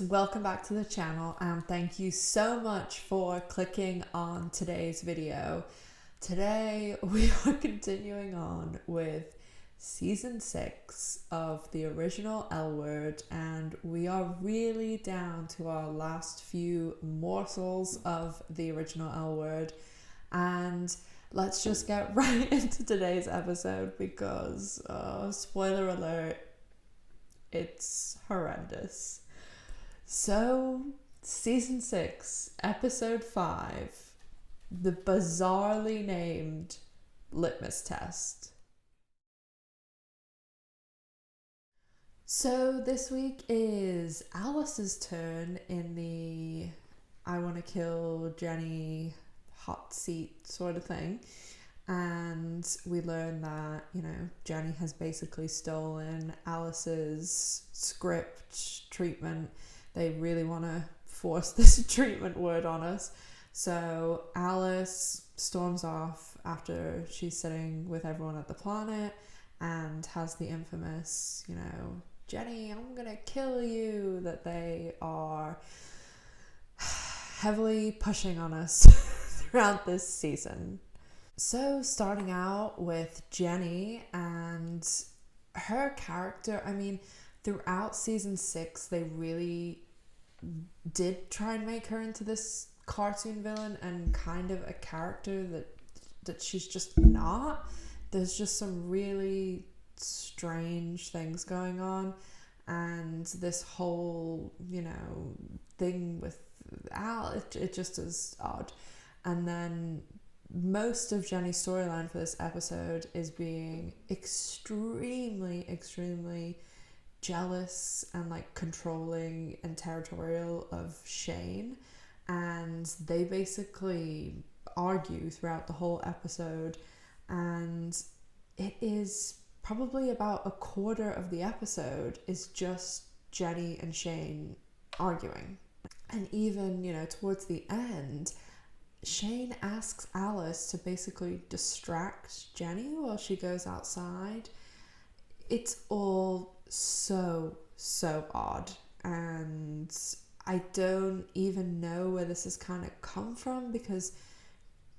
welcome back to the channel and thank you so much for clicking on today's video. Today we are continuing on with season 6 of the original L Word, and we are really down to our last few morsels of the original L Word, and let's just get right into today's episode because spoiler alert, it's horrendous. So, season 6, episode 5, the bizarrely named litmus test. So, this week is Alice's turn in the I want to kill Jenny hot seat sort of thing. And we learn that, Jenny has basically stolen Alice's script treatment. They really want to force this treatment word on us. So Alice storms off after she's sitting with everyone at the planet and has the infamous, Jenny, I'm gonna kill you, that they are heavily pushing on us throughout this season. So starting out with Jenny and her character, throughout season 6, they really did try and make her into this cartoon villain and kind of a character that she's just not. There's just some really strange things going on, and this whole, thing with Al, it just is odd. And then most of Jenny's storyline for this episode is being extremely jealous and controlling and territorial of Shane, and they basically argue throughout the whole episode, and it is probably about a quarter of the episode is just Jenny and Shane arguing. And even, towards the end, Shane asks Alice to basically distract Jenny while she goes outside. It's all so odd, and I don't even know where this has kind of come from, because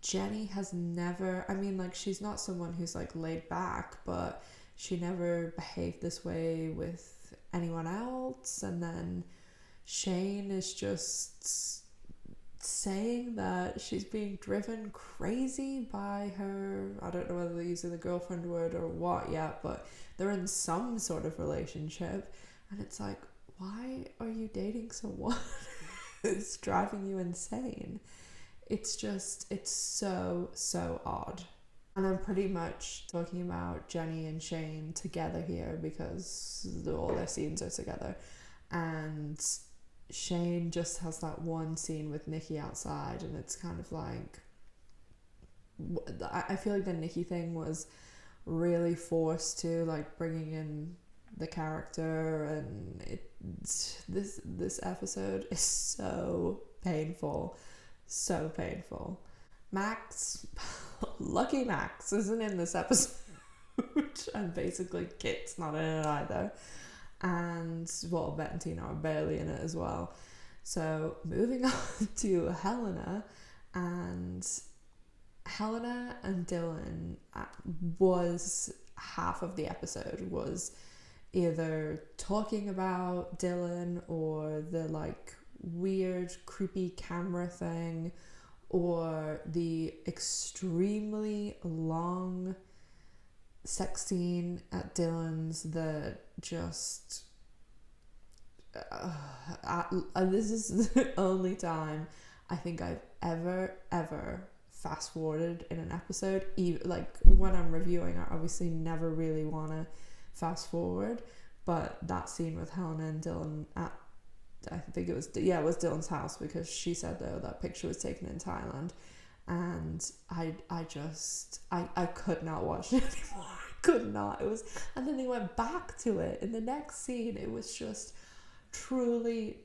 Jenny has never, she's not someone who's laid back, but she never behaved this way with anyone else. And then Shane is just saying that she's being driven crazy by her, I don't know whether they're using the girlfriend word or what yet, but they're in some sort of relationship, and it's like, why are you dating someone who's driving you insane? It's so odd. And I'm pretty much talking about Jenny and Shane together here because all their scenes are together, and Shane just has that one scene with Nikki outside, and it's kind of I feel like the Nikki thing was really forced to bringing in the character, and this episode is so painful. Max, lucky Max isn't in this episode and basically Kit's not in it either, and Bette Tina are barely in it as well. So moving on to Helena and Dylan was half of the episode was either talking about Dylan or the weird creepy camera thing, or the extremely long sex scene at Dylan's that just this is the only time I think I've ever fast forwarded in an episode. Even when I'm reviewing, I obviously never really want to fast forward, but that scene with Helena and Dylan at, I think it was Dylan's house, because she said though that picture was taken in Thailand, and I could not watch it anymore. I could not. It was, and then they went back to it in the next scene. It was just truly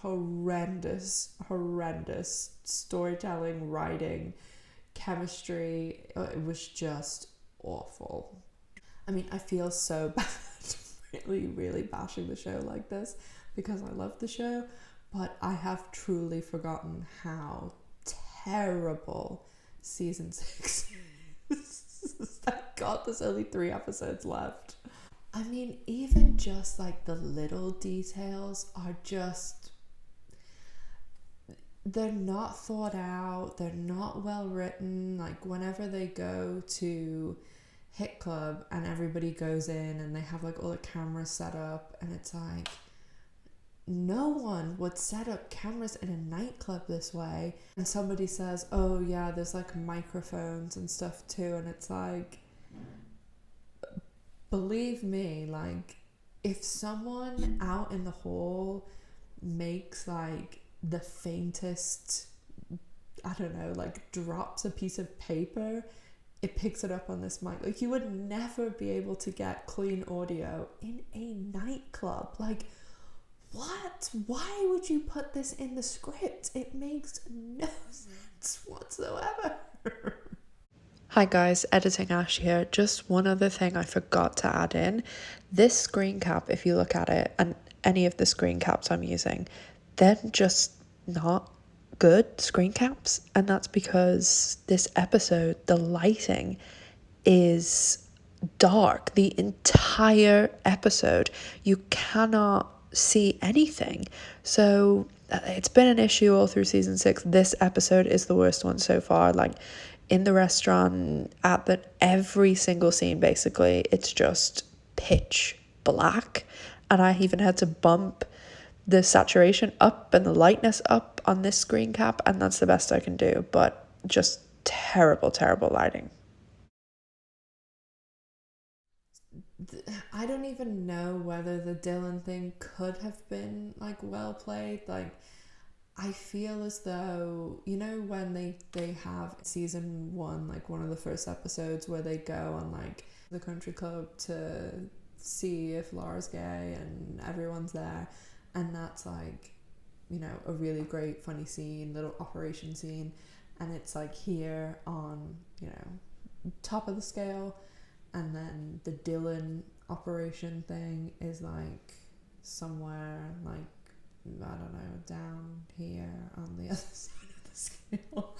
horrendous storytelling, writing, chemistry. It was just awful. I feel so bad really, really bashing the show like this because I love the show, but I have truly forgotten how terrible season 6 is. Thank God there's only 3 episodes left. I mean, even just like the little details are just, they're not thought out, they're not well written. Like whenever they go to Hit Club and everybody goes in and they have like all the cameras set up, and it's like, no one would set up cameras in a nightclub this way. And somebody says, oh yeah, there's like microphones and stuff too, and it's like, believe me, like if someone out in the hall makes like the faintest, I don't know, like drops a piece of paper, it picks it up on this mic. Like you would never be able to get clean audio in a nightclub. Like, what? Why would you put this in the script? It makes no sense whatsoever. Hi guys, Editing Ash here. Just one other thing I forgot to add in. This screen cap, if you look at it, and any of the screen caps I'm using, they're just not good screen caps. And that's because this episode, the lighting is dark. The entire episode, you cannot see anything. So it's been an issue all through season 6. This episode is the worst one so far. Like in the restaurant, at the every single scene, basically it's just pitch black, and I even had to bump the saturation up and the lightness up on this screen cap, and that's the best I can do. But just terrible lighting. I don't even know whether the Dylan thing could have been like well played. Like I feel as though, you know, when they have season 1, like one of the first episodes where they go on like the country club to see if Laura's gay and everyone's there, and that's like, you know, a really great funny scene, little operation scene, and it's like here on, you know, top of the scale, and then the Dylan operation thing is like somewhere like, I don't know, down here on the other side of the scale.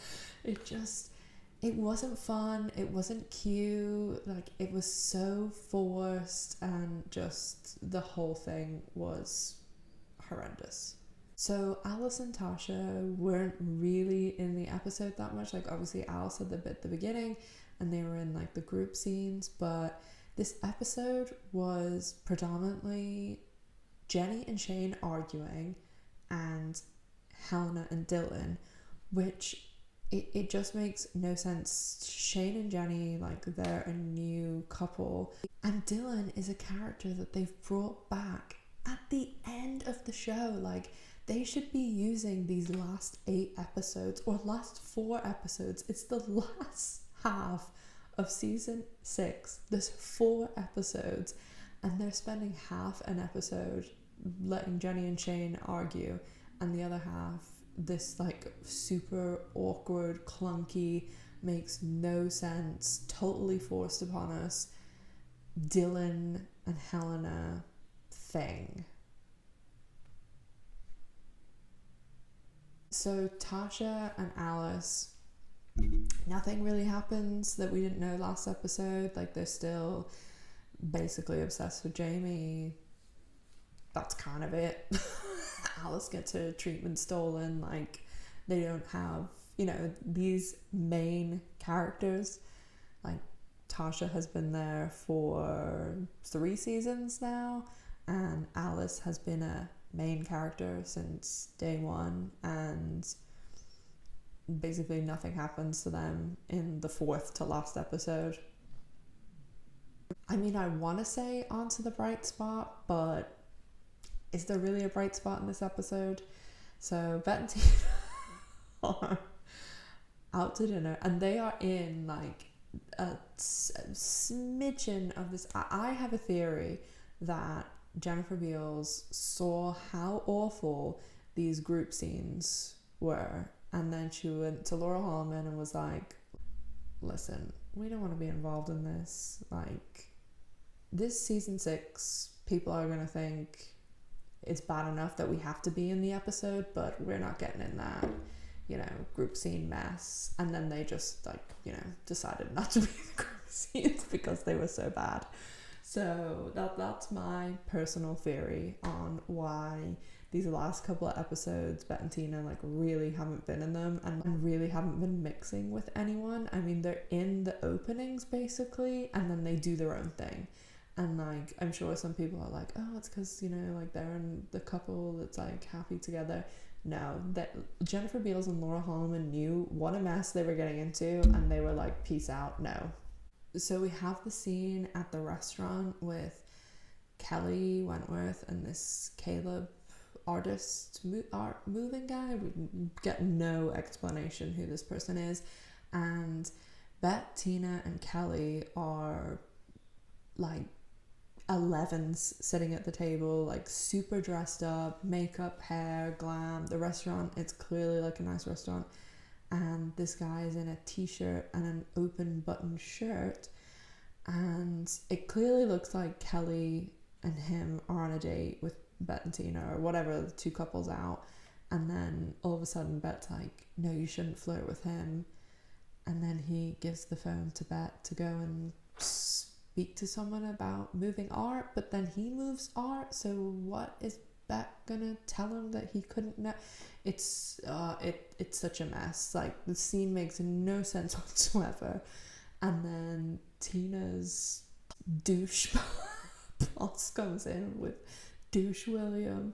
It wasn't fun, it wasn't cute, like it was so forced, and just the whole thing was horrendous. So Alice and Tasha weren't really in the episode that much. Like obviously Alice had the bit at the beginning and they were in like the group scenes, but this episode was predominantly Jenny and Shane arguing and Helena and Dylan, which it just makes no sense. Shane and Jenny, like they're a new couple, and Dylan is a character that they've brought back at the end of the show. Like they should be using these last 8 episodes or last 4 episodes. It's the last half of season 6. There's 4 episodes and they're spending half an episode letting Jenny and Shane argue, and the other half this like super awkward, clunky, makes no sense, totally forced upon us Dylan and Helena thing. So Tasha and Alice, nothing really happens that we didn't know last episode. Like they're still basically obsessed with Jamie. That's kind of it. Alice gets her treatment stolen. Like they don't have, you know, these main characters. Like Tasha has been there for 3 seasons now, and Alice has been a main character since day 1, and basically nothing happens to them in the 4th to last episode. I mean, I want to say onto the bright spot, but is there really a bright spot in this episode? So Bette and Tina are out to dinner, and they are in like a smidgen of this. I have a theory that Jennifer Beals saw how awful these group scenes were, and then she went to Laura Hallman and was like, listen, we don't want to be involved in this. Like, this season 6 people are going to think it's bad enough that we have to be in the episode, but we're not getting in that, you know, group scene mess. And then they just, like, you know, decided not to be in the group scenes because they were so bad. So that's my personal theory on why these last couple of episodes, Bette and Tina, like, really haven't been in them and really haven't been mixing with anyone. I mean, they're in the openings basically, and then they do their own thing. And, like, I'm sure some people are like, oh, it's because, you know, like, they're in the couple that's, like, happy together. No, that Jennifer Beals and Laura Holloman knew what a mess they were getting into, and they were like, peace out, no. So we have the scene at the restaurant with Kelly Wentworth and this Caleb artist, art moving guy. We get no explanation who this person is. And Bette, Tina, and Kelly are, like, 11s sitting at the table, like, super dressed up, makeup, hair, glam. The restaurant, it's clearly like a nice restaurant, and this guy is in a t-shirt and an open button shirt, and it clearly looks like Kelly and him are on a date with Bette and Tina or whatever, the two couples out, and then all of a sudden Bette's like, no, you shouldn't flirt with him, and then he gives the phone to Bette to go and speak to someone about moving art, but then he moves art, so what is Bette gonna tell him that he couldn't know? It's such a mess. Like, the scene makes no sense whatsoever. And then Tina's douche boss comes in with douche William,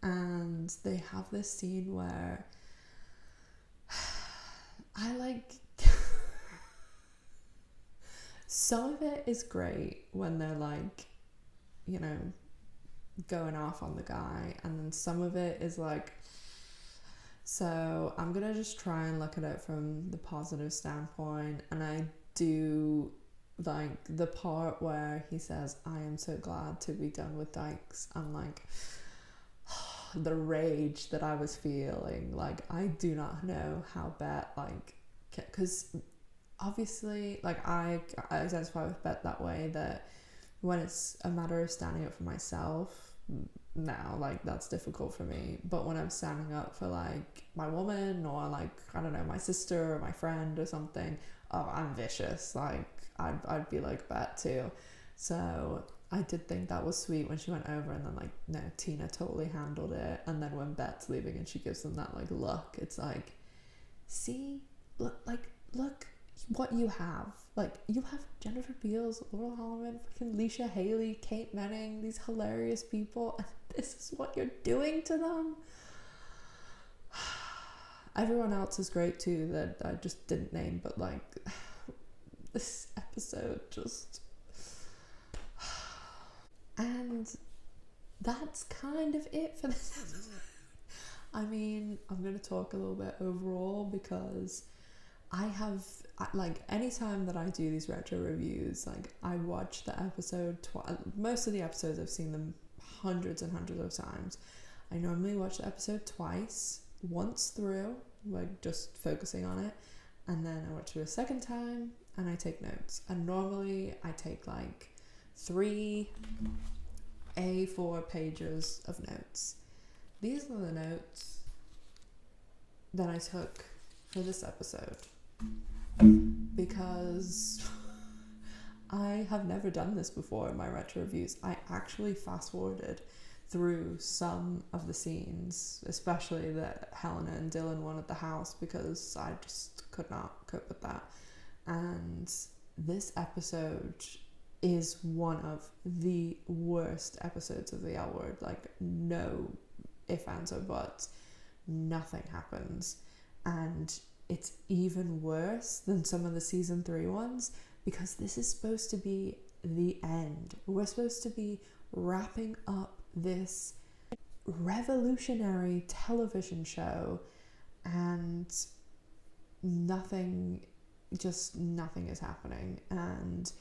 and they have this scene where I like some of it is great when they're, like, you know, going off on the guy, and then some of it is like, so I'm gonna just try and look at it from the positive standpoint, and I do like the part where he says, I am so glad to be done with dykes. I'm like, the rage that I was feeling, like, I do not know how Bette, like, because obviously, like, I identify with Bette that way, that when it's a matter of standing up for myself now, like, that's difficult for me, but when I'm standing up for, like, my woman, or, like, I don't know, my sister or my friend or something, oh, I'm vicious. Like, I'd be like Bette too. So I did think that was sweet when she went over, and then, like, no, Tina totally handled it. And then when Bette's leaving and she gives them that, like, look, it's like, see, look what you have. Like, you have Jennifer Beals, Laura Holloman, fucking Leisha Haley, Kate Manning, these hilarious people, and this is what you're doing to them. Everyone else is great too that I just didn't name, but, like, this episode just... And that's kind of it for this episode. I mean, I'm going to talk a little bit overall, because like, anytime that I do these retro reviews, like, I watch the episode most of the episodes, I've seen them hundreds and hundreds of times. I normally watch the episode twice, once through, like, just focusing on it, and then I watch it a second time and I take notes. And normally I take, like, 3 A4 pages of notes. These are the notes that I took for this episode, because I have never done this before in my retro reviews. I actually fast forwarded through some of the scenes, especially the Helena and Dylan one at the house, because I just could not cope with that. And this episode is one of the worst episodes of the L Word. Like, no ifs, ands, or buts. Nothing happens. And it's even worse than some of the season 3 ones, because this is supposed to be the end. We're supposed to be wrapping up this revolutionary television show, and nothing is happening, and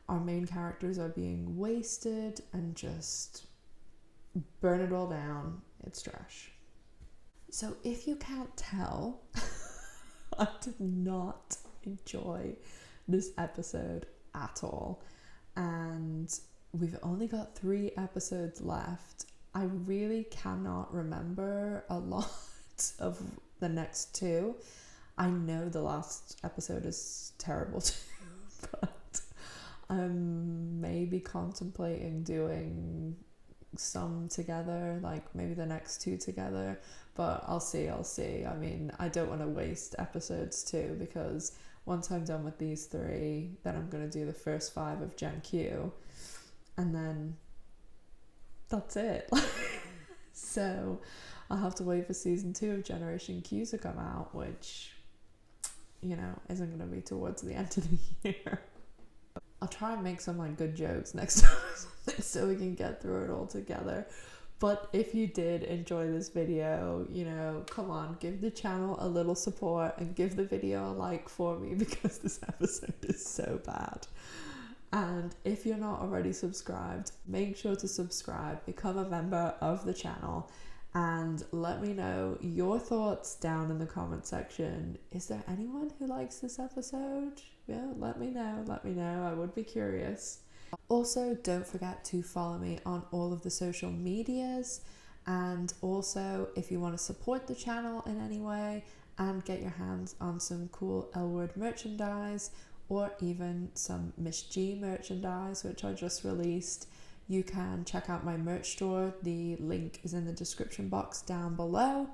our main characters are being wasted, and just burn it all down. It's trash. So if you can't tell, I did not enjoy this episode at all. And we've only got 3 episodes left. I really cannot remember a lot of the next 2. I know the last episode is terrible too, but I'm maybe contemplating doing some together, like maybe the next 2 together, but I'll see. I mean, I don't want to waste episodes too, because once I'm done with these 3, then I'm going to do the first 5 of Gen Q, and then that's it. So I'll have to wait for season 2 of Generation Q to come out, which, you know, isn't going to be towards the end of the year. I'll try and make some like good jokes next time so we can get through it all together. But if you did enjoy this video, you know, come on, give the channel a little support and give the video a like for me, because this episode is so bad. And if you're not already subscribed, make sure to subscribe, become a member of the channel, and let me know your thoughts down in the comment section. Is there anyone who likes this episode? Yeah, let me know. I would be curious. Also, don't forget to follow me on all of the social medias, and also if you want to support the channel in any way and get your hands on some cool L Word merchandise, or even some Miss G merchandise, which I just released, you can check out my merch store. The link is in the description box down below.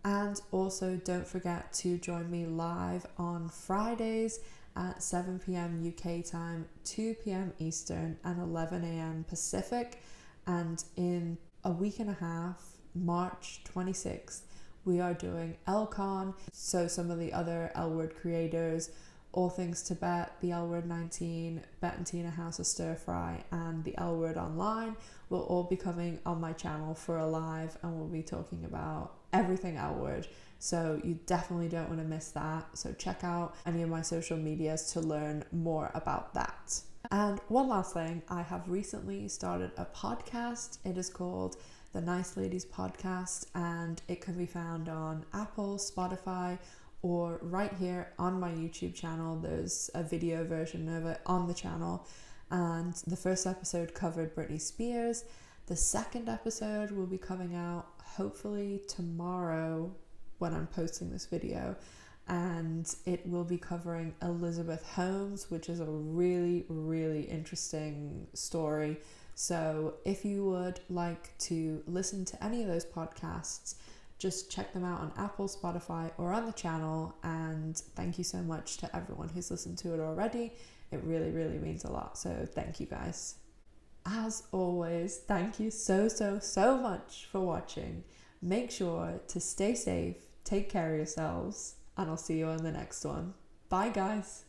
And also don't forget to join me live on Fridays at 7 p.m. UK time, 2 p.m. Eastern, and 11 a.m. Pacific. And in a week and a half, March 26th, we are doing LCon. So some of the other L Word creators, All Things Tibet, the L Word 19, Bette Tina House of Stir Fry, and the L Word Online will all be coming on my channel for a live, and we'll be talking about everything L Word. So you definitely don't want to miss that. So check out any of my social medias to learn more about that. And one last thing, I have recently started a podcast. It is called The Nice Ladies Podcast, and it can be found on Apple, Spotify, or right here on my YouTube channel. There's a video version of it on the channel, and the first episode covered Britney Spears. The second episode will be coming out hopefully tomorrow when I'm posting this video, and it will be covering Elizabeth Holmes, which is a really, really interesting story. So if you would like to listen to any of those podcasts, just check them out on Apple, Spotify, or on the channel. And thank you so much to everyone who's listened to it already. It really, really means a lot. So thank you guys. As always, thank you so much for watching. Make sure to stay safe, take care of yourselves, and I'll see you on the next one. Bye guys.